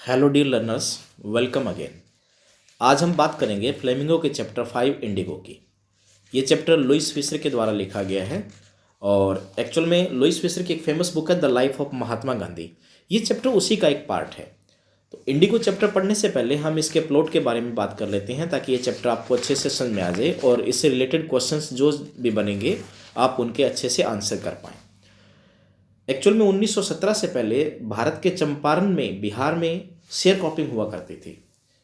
Hello dear learners, welcome again. आज हम बात करेंगे फ्लेमिंगो के चैप्टर 5 इंडिगो की। ये चैप्टर लुइस फिशर के द्वारा लिखा गया है और एक्चुअल में लुइस फिशर की एक फेमस बुक है the life of Mahatma Gandhi. ये चैप्टर उसी का एक पार्ट है। तो इंडिगो चैप्टर पढ़ने से पहले हम इसके प्लॉट के बारे में बात कर लेते हैं ताकि ये चैप्टर आपको अच्छे से समझ में आ जाए और इससे रिलेटेड क्वेश्चंस जो भी बनेंगे आप उनके अच्छे से आंसर कर पाएँ। एक्चुअल में 1917 से पहले भारत के चंपारण में बिहार में शेयर क्रॉपिंग हुआ करती थी।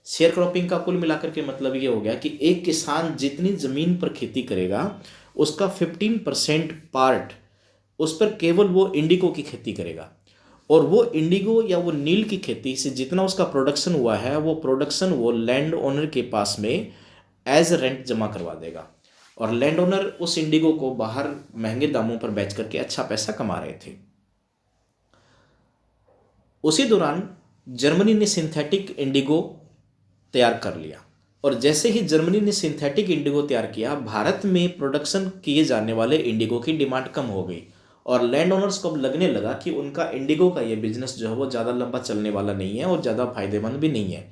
शेयर क्रॉपिंग का कुल मिलाकर के मतलब ये हो गया कि एक किसान जितनी ज़मीन पर खेती करेगा उसका 15% पार्ट उस पर केवल वो इंडिगो की खेती करेगा और वो इंडिगो या वो नील की खेती से जितना उसका प्रोडक्शन हुआ है वो प्रोडक्शन वो लैंड ओनर के पास में एज रेंट जमा करवा देगा और लैंड ओनर उस इंडिगो को बाहर महंगे दामों पर बेच करके अच्छा पैसा कमा रहे थे। उसी दौरान जर्मनी ने सिंथेटिक इंडिगो तैयार कर लिया और जैसे ही जर्मनी ने सिंथेटिक इंडिगो तैयार किया भारत में प्रोडक्शन किए जाने वाले इंडिगो की डिमांड कम हो गई और लैंड ओनर्स को अब लगने लगा कि उनका इंडिगो का ये बिजनेस जो है वो ज़्यादा लंबा चलने वाला नहीं है और ज़्यादा फायदेमंद भी नहीं है।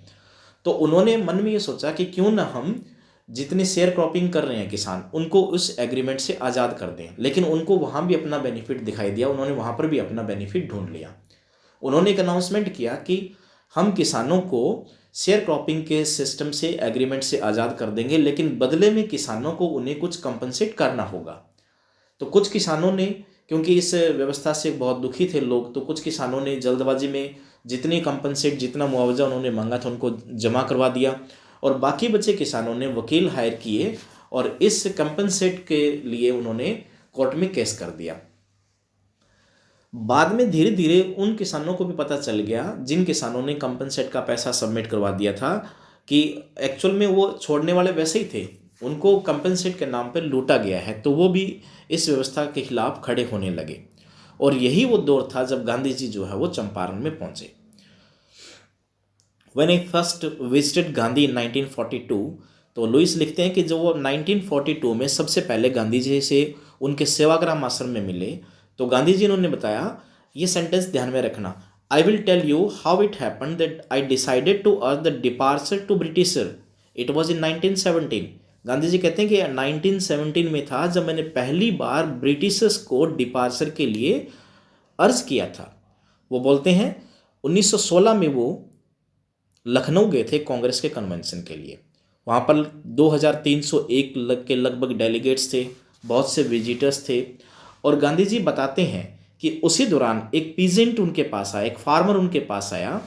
तो उन्होंने मन में ये सोचा कि क्यों ना हम जितने शेयर क्रॉपिंग कर रहे हैं किसान उनको उस एग्रीमेंट से आज़ाद कर दें। लेकिन उनको वहाँ भी अपना बेनिफिट दिखाई दिया, उन्होंने वहाँ पर भी अपना बेनिफिट ढूंढ लिया। उन्होंने एक अनाउंसमेंट किया कि हम किसानों को शेयर क्रॉपिंग के सिस्टम से एग्रीमेंट से आज़ाद कर देंगे लेकिन बदले में किसानों को उन्हें कुछ कंपनसेट करना होगा। तो कुछ किसानों ने, क्योंकि इस व्यवस्था से बहुत दुखी थे लोग, तो कुछ किसानों ने जल्दबाजी में जितनी कंपनसेट जितना मुआवजा उन्होंने मांगा था उनको जमा करवा दिया और बाकी बचे किसानों ने वकील हायर किए और इस कंपनसेट के लिए उन्होंने कोर्ट में केस कर दिया। बाद में धीरे धीरे उन किसानों को भी पता चल गया जिन किसानों ने कंपनसेट का पैसा सबमिट करवा दिया था कि एक्चुअल में वो छोड़ने वाले वैसे ही थे, उनको कंपनसेट के नाम पर लूटा गया है। तो वो भी इस व्यवस्था के खिलाफ खड़े होने लगे और यही वो दौर था जब गांधी जी जो है वो चंपारण में पहुंचे। When I first visited Gandhi in 1942, तो लुइस लिखते हैं कि जो वो 1942 में सबसे पहले गांधी जी से उनके सेवाग्राम आश्रम में मिले तो गांधी जी ने बताया, ये सेंटेंस ध्यान में रखना, I will tell you how it happen that I decided to earn the departure to britisher. It was in 1917। Gandhi ji कहते हैं कि 1917 में था जब मैंने पहली बार ब्रिटिशर्स को डिपार्चर के लिए अर्ज किया था। वो बोलते हैं 1916 में वो लखनऊ गए थे कांग्रेस के कन्वेंशन के लिए। वहाँ पर 2301 के लगभग डेलीगेट्स थे, बहुत से विजिटर्स थे और गांधी जी बताते हैं कि उसी दौरान एक पीजेंट उनके पास आया, एक फार्मर उनके पास आया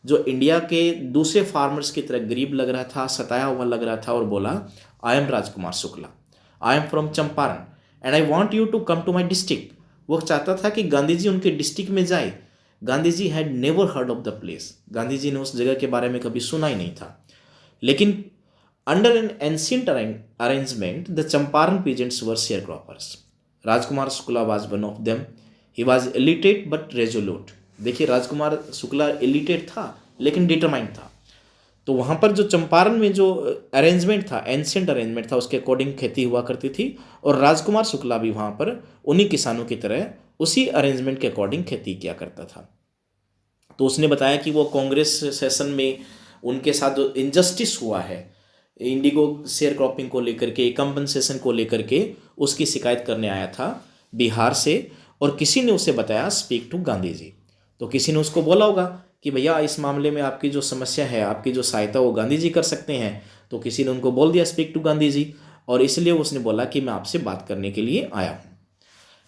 जो इंडिया के दूसरे फार्मर्स की तरह गरीब लग रहा था, सताया हुआ लग रहा था और बोला, I am Rajkumar Shukla, I am from Champaran and I want you to come to my district. वो चाहता था कि गांधी जी उनके डिस्ट्रिक्ट में जाए। Gandhi ji had never heard of the place, Gandhi ji ने उस जगह के बारे में कभी सुना ही नहीं था। लेकिन under an ancient arrangement the Champaran peasants were sharecroppers. Rajkumar Shukla was one of them. He was illiterate but resolute. देखिए, राजकुमार शुक्ला इलिटेट था लेकिन डिटरमाइंड था। तो वहाँ पर जो चंपारण में जो अरेंजमेंट था, एंशियंट अरेंजमेंट था, उसके अकॉर्डिंग खेती हुआ करती थी और राजकुमार शुक्ला भी वहाँ पर उन्हीं किसानों की तरह उसी अरेंजमेंट के अकॉर्डिंग खेती किया करता था। तो उसने बताया कि वो कांग्रेस सेशन में उनके साथ जो इनजस्टिस हुआ है इंडिगो शेयर क्रॉपिंग को लेकर के, कंपनसेशन को लेकर के, उसकी शिकायत करने आया था बिहार से और किसी ने उसे बताया स्पीक टू गांधी जी। तो किसी ने उसको बोला होगा कि भैया इस मामले में आपकी जो समस्या है, आपकी जो सहायता वो गांधी जी कर सकते हैं। तो किसी ने उनको बोल दिया स्पीक टू गांधी जी और इसलिए उसने बोला कि मैं आपसे बात करने के लिए आया हूँ।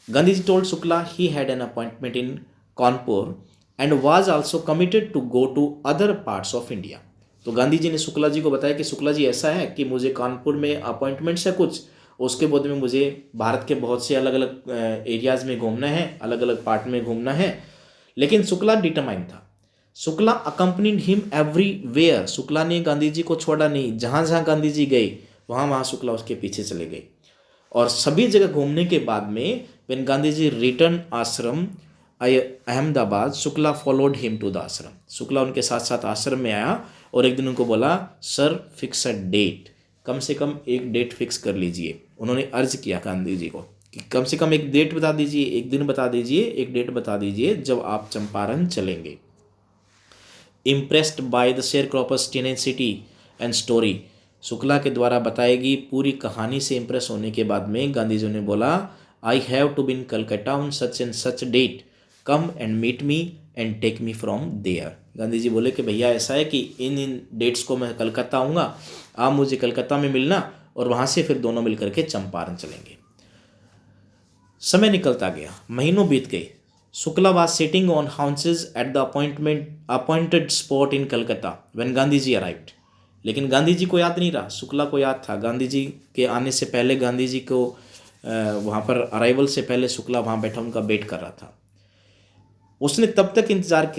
Gandhiji told Shukla he had an appointment in Kanpur and was also committed to go to other parts of India। तो गांधी जी ने शुक्ला जी को बताया कि शुक्ला जी ऐसा है कि मुझे कानपुर में अपॉइंटमेंट्स है कुछ, उसके बाद में मुझे भारत के बहुत से अलग अलग एरियाज़ में घूमना है, अलग अलग पार्ट में घूमना है। लेकिन शुक्ला डिटरमाइंड था। Shukla accompanied him everywhere. Shukla ने गांधी जी को छोड़ा नहीं, जहाँ जहाँ गांधी जी गए वहाँ वहाँ शुक्ला उसके पीछे चले गए और सभी जगह घूमने के बाद में when Gandhi ji return ashram Ahmedabad, Shukla followed him to the ashram. Shukla उनके साथ साथ आश्रम में आया और एक दिन उनको बोला, सर फिक्स अ डेट, कम से कम एक डेट फिक्स कर लीजिए। उन्होंने अर्ज किया गांधी जी को कि कम से कम एक डेट बता दीजिए, एक दिन बता दीजिए, एक डेट बता दीजिए जब आप चंपारण चलेंगे। Impressed by the share croppers tenacity and story. Shukla के द्वारा बताएगी पूरी कहानी से इम्प्रेस होने के बाद में गांधी जी ने बोला, I have to be in Calcutta on such and such date, come and meet me and take me from there. Gandhi ji बोले कि भैया ऐसा है कि इन इन डेट्स को मैं कलकत्ता आऊँगा, आप मुझे कलकत्ता में मिलना और वहाँ से फिर दोनों मिलकर के चंपारण चलेंगे। समय निकलता गया, महीनों बीत गए। Shukla was sitting on houses at the appointed spot in Calcutta when Gandhi ji arrived. लेकिन गांधी जी को याद नहीं रहा, शुक्ला को याद था। गांधी जी के आने से पहले गांधी जी को वहाँ पर अराइवल से पहले शुक्ला वहाँ बैठा उनका वेट कर रहा था। उसने तब तक इंतजार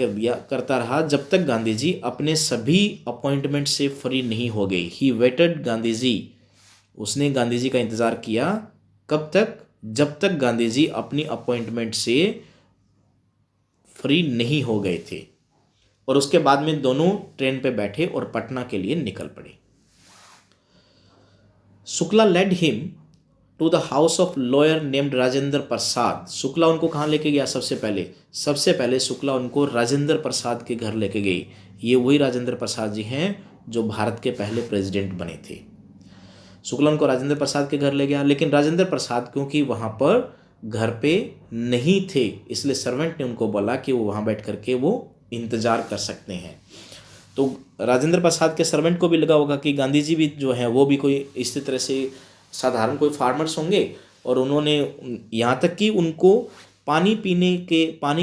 करता रहा जब तक गांधी जी अपने सभी अपॉइंटमेंट से फ्री नहीं हो गई। ही वेटेड गांधी जी, उसने गांधी जी का इंतजार किया। कब तक? जब तक गांधी जी अपनी अपॉइंटमेंट से फ्री नहीं हो गए थे। और उसके बाद में दोनों ट्रेन पे बैठे और पटना के लिए निकल पड़े। Shukla led him to the house of lawyer named Rajendra Prasad. Shukla उनको कहाँ लेके गया? सबसे पहले शुक्ला उनको राजेंद्र प्रसाद के घर लेके गई। ये वही राजेंद्र प्रसाद जी हैं जो भारत के पहले प्रेसिडेंट बने थे। शुक्ला उनको राजेंद्र प्रसाद के घर ले गया, लेकिन राजेंद्र प्रसाद क्योंकि वहाँ पर घर पे नहीं थे, इसलिए सर्वेंट ने उनको बोला कि वो वहाँ बैठ करके वो इंतज़ार कर सकते हैं। तो राजेंद्र प्रसाद के सर्वेंट को भी लगा होगा कि गांधी जी भी जो हैं वो भी कोई इसी तरह से साधारण कोई फार्मर्स होंगे, और उन्होंने यहाँ तक कि उनको पानी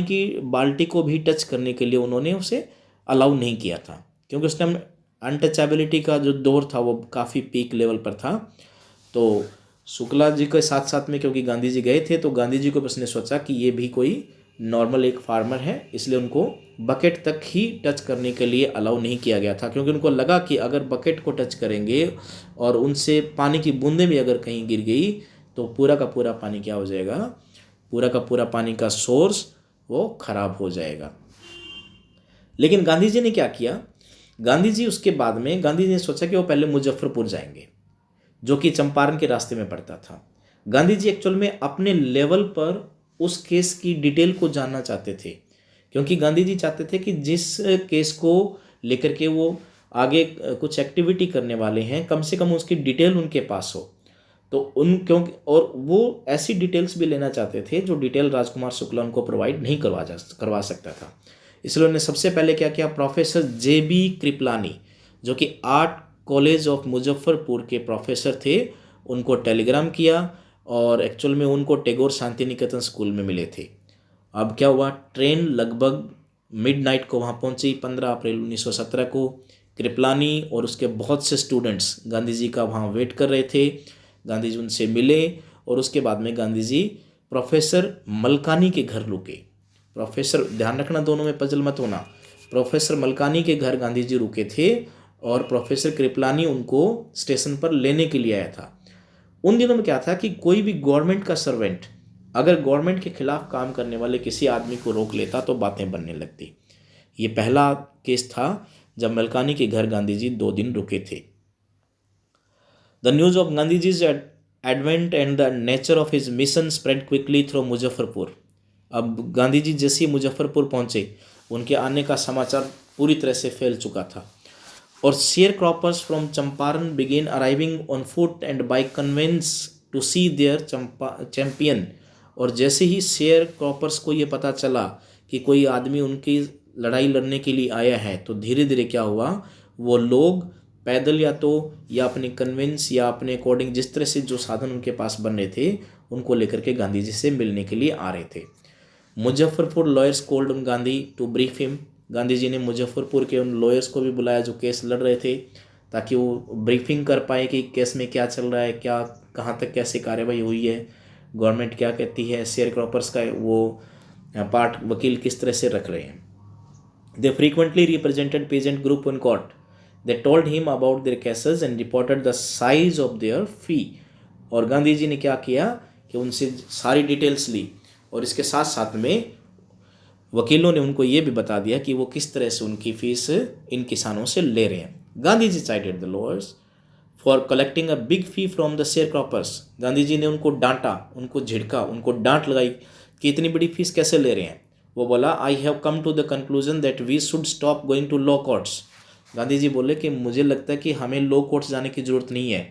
की बाल्टी को भी टच करने के लिए उन्होंने उसे अलाउ नहीं किया था, क्योंकि उस टाइम अनटचेबिलिटी का जो दौर था वो काफ़ी पीक लेवल पर था। तो शुक्ला जी के साथ साथ में क्योंकि गांधी जी गए थे, तो गांधी जी को बस ने सोचा कि ये भी कोई नॉर्मल एक फार्मर है, इसलिए उनको बकेट तक ही टच करने के लिए अलाउ नहीं किया गया था। क्योंकि उनको लगा कि अगर बकेट को टच करेंगे और उनसे पानी की बूंदें भी अगर कहीं गिर गई तो पूरा का पूरा पानी क्या हो जाएगा, पूरा का पूरा पानी का सोर्स वो खराब हो जाएगा। लेकिन गांधी जी ने क्या किया, गांधी जी उसके बाद में गांधी जी ने सोचा कि वो पहले मुजफ्फरपुर जाएंगे, जो कि चंपारण के रास्ते में पड़ता था। गांधी जी एक्चुअल में अपने लेवल पर उस केस की डिटेल को जानना चाहते थे, क्योंकि गांधी जी चाहते थे कि जिस केस को लेकर के वो आगे कुछ एक्टिविटी करने वाले हैं, कम से कम उसकी डिटेल उनके पास हो। तो क्योंकि और वो ऐसी डिटेल्स भी लेना चाहते थे जो डिटेल राजकुमार शुक्ला उनको प्रोवाइड नहीं करवा सकता था। इसलिए उन्होंने सबसे पहले क्या किया, प्रोफेसर JB कृपलानी, जो कि आर्ट कॉलेज ऑफ मुजफ्फरपुर के प्रोफेसर थे, उनको टेलीग्राम किया और एक्चुअल में उनको टैगोर शांति निकेतन स्कूल में मिले थे। अब क्या हुआ, ट्रेन लगभग मिडनाइट को वहाँ पहुँची 15 अप्रैल 1917 को। कृपलानी और उसके बहुत से स्टूडेंट्स गांधी जी का वहाँ वेट कर रहे थे। गांधी जी उनसे मिले और उसके बाद में गांधी जी प्रोफेसर मलकानी के घर रुके। प्रोफेसर, ध्यान रखना दोनों में पजल मत होना, प्रोफेसर मलकानी के घर गांधी जी रुके थे और प्रोफेसर कृपलानी उनको स्टेशन पर लेने के लिए आया था। उन दिनों में क्या था कि कोई भी गवर्नमेंट का सर्वेंट अगर गवर्नमेंट के खिलाफ काम करने वाले किसी आदमी को रोक लेता तो बातें बनने लगती। ये पहला केस था जब मलकानी के घर गांधी जी 2 दिन रुके थे। The news of Gandhi ji's advent and the nature of his mission spread quickly through Muzaffarpur. अब गांधी जी जैसे ही मुजफ्फरपुर पहुंचे, उनके आने का समाचार पूरी तरह से फैल चुका था। और sharecroppers from Champaran began arriving on foot and by conveyance to see their champion. और जैसे ही शेयर क्रॉपर्स को ये पता चला कि कोई आदमी उनकी लड़ाई लड़ने के लिए आया है, तो धीरे धीरे क्या हुआ, वो लोग पैदल या अपने कन्वेंस या अपने अकॉर्डिंग जिस तरह से जो साधन उनके पास बन रहे थे उनको लेकर के गांधी जी से मिलने के लिए आ रहे थे। Muzaffarpur lawyers called on Gandhi to brief him. Gandhi ji ने मुजफ्फरपुर के उन लॉयर्स को भी बुलाया जो केस लड़ रहे थे, ताकि वो ब्रीफिंग कर पाए कि केस में क्या चल रहा है, क्या कहाँ तक कैसे कार्रवाई हुई है, गवर्नमेंट क्या कहती है, शेयर क्रॉपर्स का वो पार्ट वकील किस तरह से रख रहे हैं। They frequently represented peasant group in court. They told him about their cases and reported the size of their fee. और गांधी जी ने क्या किया कि उनसे सारी डिटेल्स ली और इसके साथ साथ में वकीलों ने उनको ये भी बता दिया कि वो किस तरह से उनकी फीस इन किसानों से ले रहे हैं। Gandhi ji chided the lawyers for collecting a big fee from the sharecroppers. Gandhi ji ने उनको डांटा, उनको झिड़का, उनको डांट लगाई कि इतनी बड़ी फीस कैसे ले रहे हैं। वो बोला, I have come to the conclusion that we should stop going to law courts. Gandhi ji बोले कि मुझे लगता है कि हमें लॉ कोर्ट्स जाने की ज़रूरत नहीं है।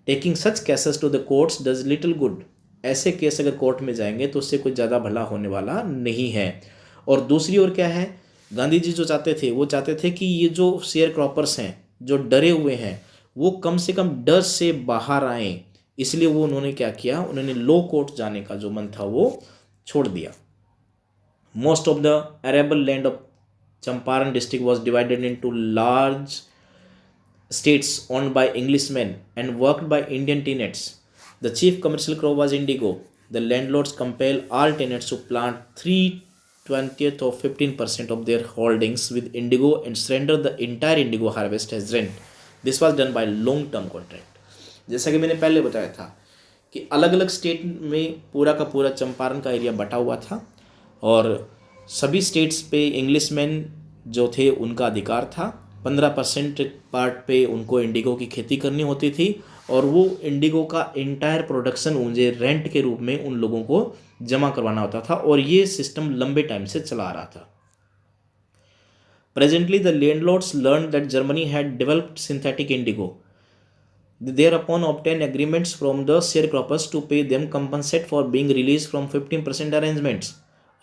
Taking such cases to the courts does little good. ऐसे केस अगर कोर्ट में जाएंगे तो उससे कुछ ज़्यादा भला होने वाला नहीं है। और दूसरी ओर क्या है, गांधी जी जो चाहते थे वो चाहते थे कि ये जो शेयर क्रॉपर्स हैं जो डरे हुए हैं वो कम से कम डर से बाहर आएँ। इसलिए वो उन्होंने क्या किया, उन्होंने लो कोर्ट जाने का जो मन था वो छोड़ दिया। Most of the arable land of Champaran district was divided into large states owned by Englishmen and worked by Indian tenants. The chief commercial crop was indigo. The landlords compel all tenants to plant 3/20 or 15% of their holdings with indigo and surrender the entire indigo harvest as rent. This was done by long-term contract. जैसा कि मैंने पहले बताया था कि अलग अलग state में पूरा का पूरा चंपारण का एरिया बटा हुआ था और सभी स्टेट्स पे इंग्लिशमैन जो थे उनका अधिकार था। 15% पार्ट पे उनको इंडिगो की खेती करनी होती थी और वो इंडिगो का इंटायर प्रोडक्शन मुझे रेंट के रूप में उन लोगों को जमा करवाना होता था और ये सिस्टम लंबे टाइम से चला आ रहा था। Presently the landlords learn that Germany had developed synthetic Indigo. Thereupon obtain agreements from the sharecroppers to pay them compensate for being released from 15% arrangements।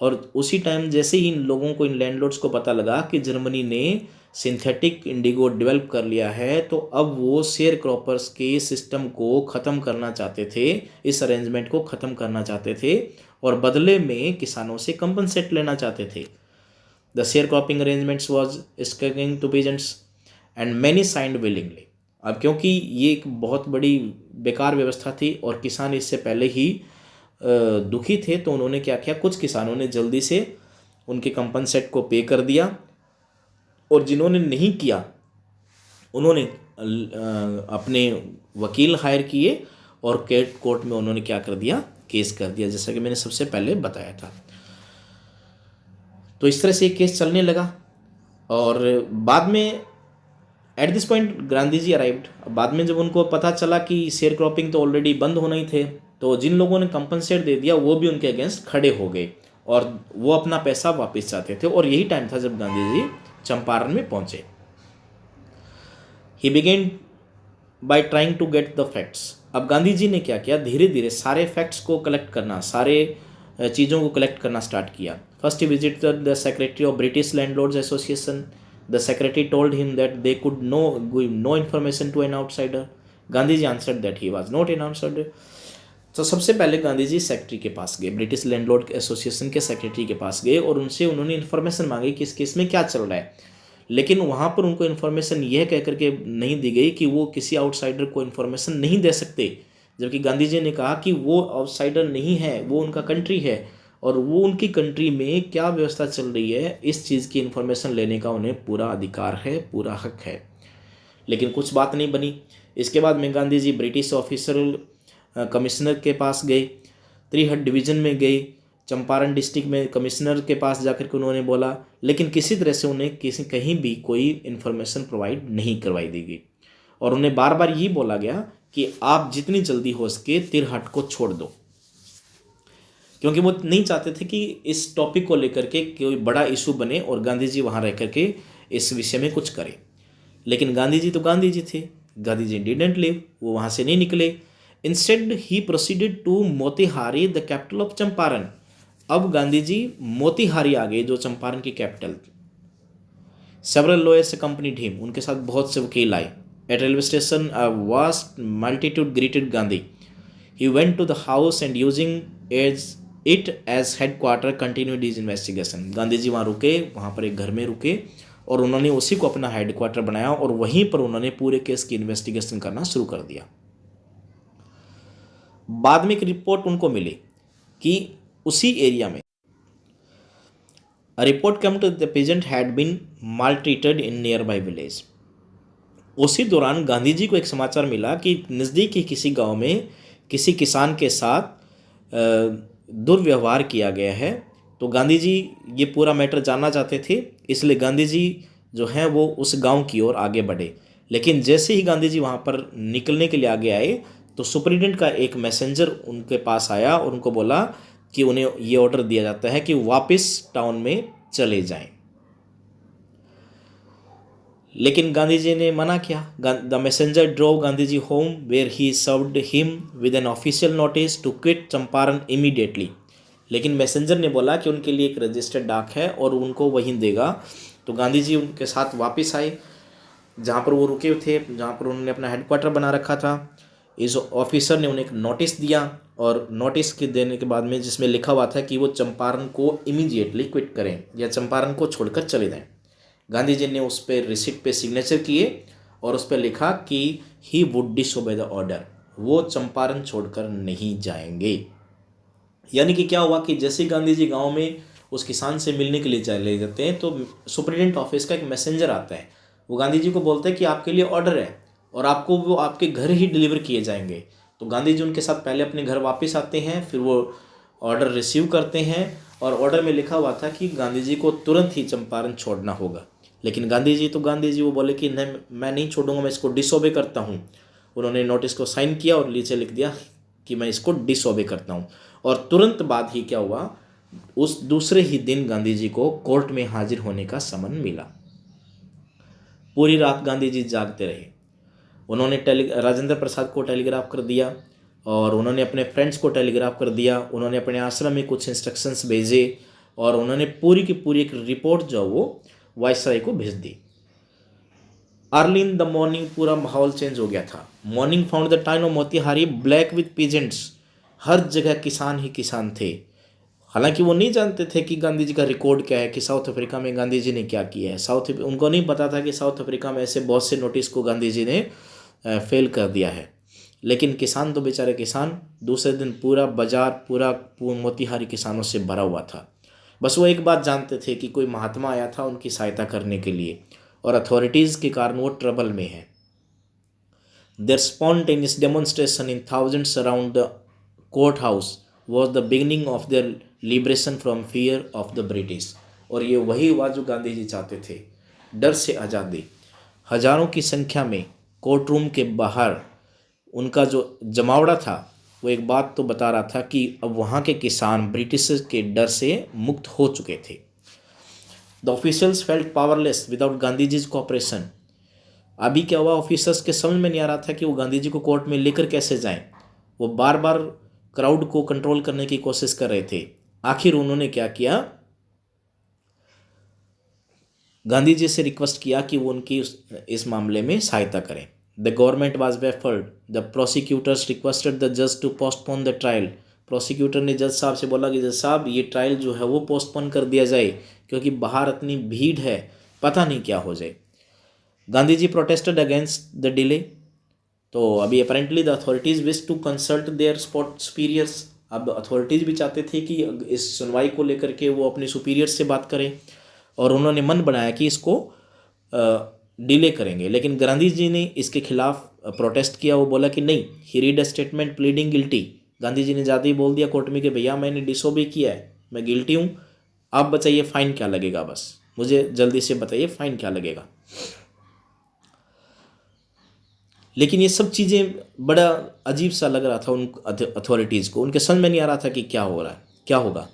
और उसी टाइम जैसे ही इन लोगों को, इन लैंडलॉर्ड्स को पता लगा कि जर्मनी ने सिंथेटिक इंडिगो डेवलप कर लिया है तो अब वो शेयर क्रॉपर्स के सिस्टम को ख़त्म करना चाहते थे, इस अरेंजमेंट को ख़त्म करना चाहते थे और बदले में किसानों से कंपनसेट लेना चाहते थे। The share cropping arrangements was स्कैगिंग to peasants and many signed willingly. अब क्योंकि ये एक बहुत बड़ी बेकार व्यवस्था थी और किसान इससे पहले ही दुखी थे तो उन्होंने क्या किया, कुछ किसानों ने जल्दी से उनके कंपनसेट को पे कर दिया और जिन्होंने नहीं किया उन्होंने अपने वकील हायर किए और कोर्ट में उन्होंने क्या कर दिया, केस कर दिया, जैसा कि मैंने सबसे पहले बताया था। तो इस तरह से केस चलने लगा और बाद में at this point Gandhi ji arrived. बाद में जब उनको पता चला कि शेयर क्रॉपिंग तो ऑलरेडी बंद होना ही थे तो जिन लोगों ने कंपनसेट दे दिया वो भी उनके अगेंस्ट खड़े हो गए और वो अपना पैसा वापस चाहते थे और यही टाइम था जब गांधी जी चंपारण में पहुंचे। He began by trying to get the facts. अब गांधी जी ने क्या किया, धीरे धीरे सारे फैक्ट्स को कलेक्ट करना, सारे चीज़ों को कलेक्ट करना स्टार्ट किया। First he visited the secretary of British landlords association. The secretary told him that they could give no information to an outsider. Gandhi ji answered that he was not an outsider. तो सबसे पहले Gandhi ji secretary के पास गए, British landlord association के secretary के पास गए और उनसे उन्होंने इन्फॉर्मेशन मांगी कि इस केस में क्या चल रहा है। लेकिन वहाँ पर उनको इन्फॉर्मेशन यह कह करके नहीं दी गई कि वो किसी आउटसाइडर को इन्फॉर्मेशन नहीं दे सकते, जबकि गांधी जी ने कहा कि वो आउटसाइडर नहीं है, वो उनका कंट्री है और वो उनकी कंट्री में क्या व्यवस्था चल रही है इस चीज़ की इन्फॉर्मेशन लेने का उन्हें पूरा अधिकार है, पूरा हक है। लेकिन कुछ बात नहीं बनी। इसके बाद में Gandhi ji British officer commissioner के पास गए, त्रिहट डिवीज़न में गए, चंपारण डिस्ट्रिक्ट में कमिश्नर के पास जाकर के उन्होंने बोला, लेकिन किसी तरह से उन्हें कहीं भी कोई इन्फॉर्मेशन प्रोवाइड नहीं करवाई दी गई और उन्हें बार बार ये बोला गया कि आप जितनी जल्दी हो सके तिरहट को छोड़ दो, क्योंकि वो नहीं चाहते थे कि इस टॉपिक को लेकर के कोई बड़ा इशू बने और गांधी जी वहाँ रह करके इस विषय में कुछ करें। लेकिन गांधी जी तो गांधी जी थे, गांधी जी डिडंट लिव, वो वहाँ से नहीं निकले। Instead he proceeded to Motihari the capital of Champaran. अब गांधी जी मोतिहारी आ गए जो चंपारण की capital. Several lawyers accompanied him, उनके साथ बहुत से वकील आए। At railway station a vast multitude greeted Gandhi. He went to the house and using it as head quarter continued his investigation. Gandhi ji वहाँ रुके, वहाँ पर एक घर में रुके और उन्होंने उसी को अपना हेड क्वार्टर बनाया और वहीं पर उन्होंने पूरे केस की इन्वेस्टिगेशन करना शुरू कर दिया। बाद में एक रिपोर्ट उनको मिली कि उसी एरिया में a report come to the peasant had been maltreated in nearby village. उसी दौरान गांधी जी को एक समाचार मिला कि नज़दीक ही किसी गांव में किसी किसान के साथ दुर्व्यवहार किया गया है। तो गांधी जी ये पूरा मैटर जानना चाहते थे, इसलिए गांधी जी जो हैं वो उस गांव की ओर आगे बढ़े। लेकिन जैसे ही गांधी जी वहाँ पर निकलने के लिए आगे आए तो सुपरिटेंडेंट का एक मैसेंजर उनके पास आया और उनको बोला कि उन्हें ये ऑर्डर दिया जाता है कि वापस टाउन में चले जाएं। लेकिन गांधी जी ने मना किया। The messenger drove Gandhi ji home where he served him with an official notice to quit Champaran immediately. लेकिन मैसेंजर ने बोला कि उनके लिए एक रजिस्टर्ड डाक है और उनको वहीं देगा। तो गांधी जी उनके साथ वापस आए जहाँ पर वो रुके थे, जहाँ पर उन्होंने अपना हेडक्वार्टर बना रखा था। इस ऑफिसर ने उन्हें एक नोटिस दिया और नोटिस के देने के बाद में जिसमें लिखा हुआ था कि वो चंपारण को इमीडिएटली क्विट करें या चंपारण को छोड़कर चले जाएं। गांधी जी ने उस पर रिसिप्ट पे सिग्नेचर किए और उस पर लिखा कि he would disobey the order, वो चंपारण छोड़कर नहीं जाएंगे। यानी कि क्या हुआ कि जैसे गांधी जी गांव में उस किसान से मिलने के लिए चले जाते हैं तो सुप्रिटेंडेंट ऑफिस का एक मैसेंजर आता है, वो गांधी जी को बोलता है कि आपके लिए ऑर्डर है और आपको वो आपके घर ही डिलीवर किए जाएंगे। तो गांधी जी उनके साथ पहले अपने घर वापस आते हैं, फिर वो ऑर्डर रिसीव करते हैं और ऑर्डर में लिखा हुआ था कि गांधी जी को तुरंत ही चंपारण छोड़ना होगा। लेकिन गांधी जी वो बोले कि नहीं, मैं नहीं छोड़ूंगा, मैं इसको डिसओबे करता हूँ। उन्होंने नोटिस को साइन किया और नीचे लिख दिया कि मैं इसको डिसओबे करता हूँ। और तुरंत बाद ही क्या हुआ, उस दूसरे ही दिन गांधी जी को कोर्ट में हाजिर होने का समन मिला। पूरी रात गांधी जी जागते रहे। उन्होंने राजेंद्र प्रसाद को टेलीग्राफ कर दिया और उन्होंने अपने फ्रेंड्स को टेलीग्राफ कर दिया। उन्होंने अपने आश्रम में कुछ इंस्ट्रक्शंस भेजे और उन्होंने पूरी की पूरी एक रिपोर्ट जो वो वायसराय को भेज दी। अर्ली इन द मॉर्निंग पूरा माहौल चेंज हो गया था। Morning found the town of Motihari black with peasants. हर जगह किसान ही किसान थे। हालांकि वो नहीं जानते थे कि गांधी जी का रिकॉर्ड क्या है, कि साउथ अफ्रीका में गांधी जी ने क्या किया है। उनको नहीं पता था कि साउथ अफ्रीका में ऐसे बहुत से नोटिस को गांधी जी ने फेल कर दिया है। लेकिन किसान तो बेचारे किसान, दूसरे दिन पूरा बाजार पूरा मोतिहारी किसानों से भरा हुआ था। बस वो एक बात जानते थे कि कोई महात्मा आया था उनकी सहायता करने के लिए और अथॉरिटीज़ के कारण वो ट्रबल में है। Their spontaneous demonstration in thousands around the court house was the beginning of their liberation from fear of the British. और ये वही हुआ जो गांधी जी चाहते थे, डर से आज़ादी। हजारों की संख्या में कोर्ट रूम के बाहर उनका जो जमावड़ा था वो एक बात तो बता रहा था कि अब वहाँ के किसान ब्रिटिश के डर से मुक्त हो चुके थे। The officials felt powerless without Gandhi ji's cooperation. अभी क्या हुआ, ऑफिसर्स के समझ में नहीं आ रहा था कि वो गांधी जी को कोर्ट में लेकर कैसे जाएं। वो बार बार क्राउड को कंट्रोल करने की कोशिश कर रहे थे। आखिर उन्होंने क्या किया, गांधी जी से रिक्वेस्ट किया कि वो उनकी इस मामले में सहायता करें। The government was baffled. The prosecutors requested the जज to postpone the trial. Prosecutor ने जज साहब से बोला कि जज साहब ये ट्रायल जो है वो पोस्टपोन कर दिया जाए क्योंकि बाहर इतनी भीड़ है, पता नहीं क्या हो जाए। Gandhi ji protested against the delay. तो अभी apparently the authorities wish to consult their spot superiors. अब अथॉरिटीज़ भी चाहते थे कि इस सुनवाई को लेकर के वो अपने सुपीरियर्स से बात करें और उन्होंने मन बनाया कि इसको डिले करेंगे। लेकिन गांधी जी ने इसके खिलाफ प्रोटेस्ट किया। वो बोला कि नहीं, he read a statement pleading guilty. Gandhi ji ने ज़्यादा ही बोल दिया कोर्ट में कि भैया मैंने डिसोबे किया है, मैं गिल्टी हूँ, आप बताइए फ़ाइन क्या लगेगा, बस मुझे जल्दी से बताइए फ़ाइन क्या लगेगा। लेकिन ये सब चीज़ें बड़ा अजीब सा लग रहा था उन अथॉरिटीज़ को। उनके समझ में नहीं आ रहा था कि क्या हो रहा है, क्या होगा।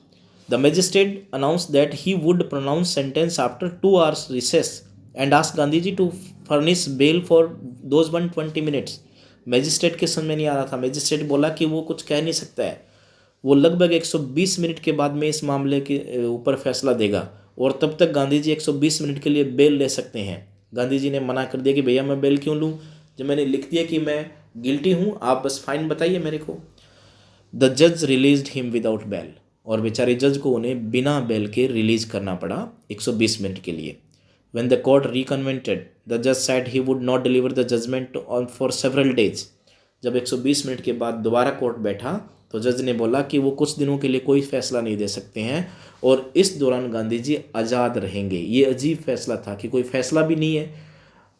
The magistrate announce that he would pronounce sentence after 2 hours recess and ask Gandhi ji to furnish bail for those 120 minutes। Magistrate के समझ में नहीं आ रहा था। मैजिस्ट्रेट बोला कि वो कुछ कह नहीं सकता है, वो लगभग 120 मिनट के बाद में इस मामले के ऊपर फैसला देगा और तब तक गांधी जी 120 मिनट के लिए बेल ले सकते हैं। गांधी जी ने मना कर दिया कि भैया मैं बेल क्यों लूँ, जब मैंने लिख दिया कि मैं गिल्टी हूँ, आप बस फाइन बताइए मेरे को। द जज रिलीज्ड हिम विदाउट बेल। और बेचारे जज को उन्हें बिना बेल के रिलीज करना पड़ा 120 मिनट के लिए। When the court reconvened the जज said he would not deliver the judgement on for several days. जब 120 मिनट के बाद दोबारा कोर्ट बैठा तो जज ने बोला कि वो कुछ दिनों के लिए कोई फैसला नहीं दे सकते हैं और इस दौरान गांधी जी आज़ाद रहेंगे। ये अजीब फैसला था कि कोई फैसला भी नहीं है,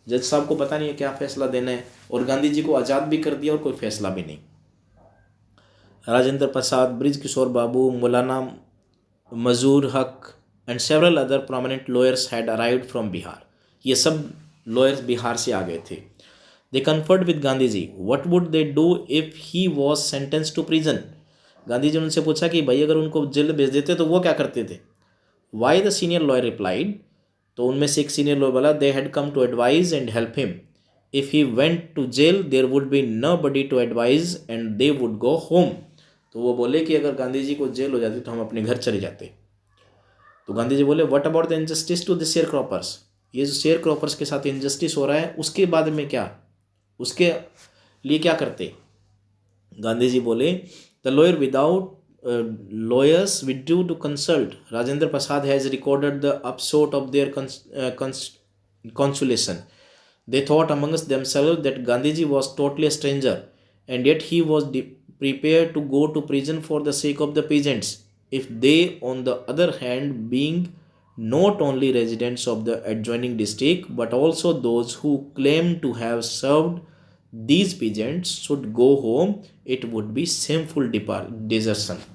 जज साहब को पता नहीं है क्या फैसला देना है, और गांधी जी को आज़ाद भी कर दिया और कोई फैसला भी नहीं। Rajendra Prasad, bridge Kishore Babu, Maulana Mazhar Haq and several other prominent lawyers had arrived from Bihar. ये सब लॉयर्स बिहार से आ गए थे। They conferred with Gandhi ji what would they do if he was sentence to prison. Gandhi ji ने उनसे पूछा कि भाई अगर उनको जेल भेज देते तो वो क्या करते थे? Why the senior lawyer replied, तो उनमें से एक सीनियर लॉयर बोला, they had come to advise and help him, if he went to jail there would be nobody to advise and they would go home. तो वो बोले कि अगर गांधी जी को जेल हो जाती तो हम अपने घर चले जाते। तो गांधी जी बोले, what about the injustice to the sharecroppers, ये जो शेयर क्रॉपर्स के साथ इनजस्टिस हो रहा है उसके बाद में क्या, उसके लिए क्या करते? गांधी जी बोले, the lawyer without lawyers withdrew to consult. Rajendra Prasad has recorded the upshot of their consolation. They thought amongst themselves that Gandhiji was totally a stranger, and yet he was prepared to go to prison for the sake of the peasants. If they, on the other hand, being not only residents of the adjoining district but also those who claim to have served these peasants should go home, it would be shameful desertion.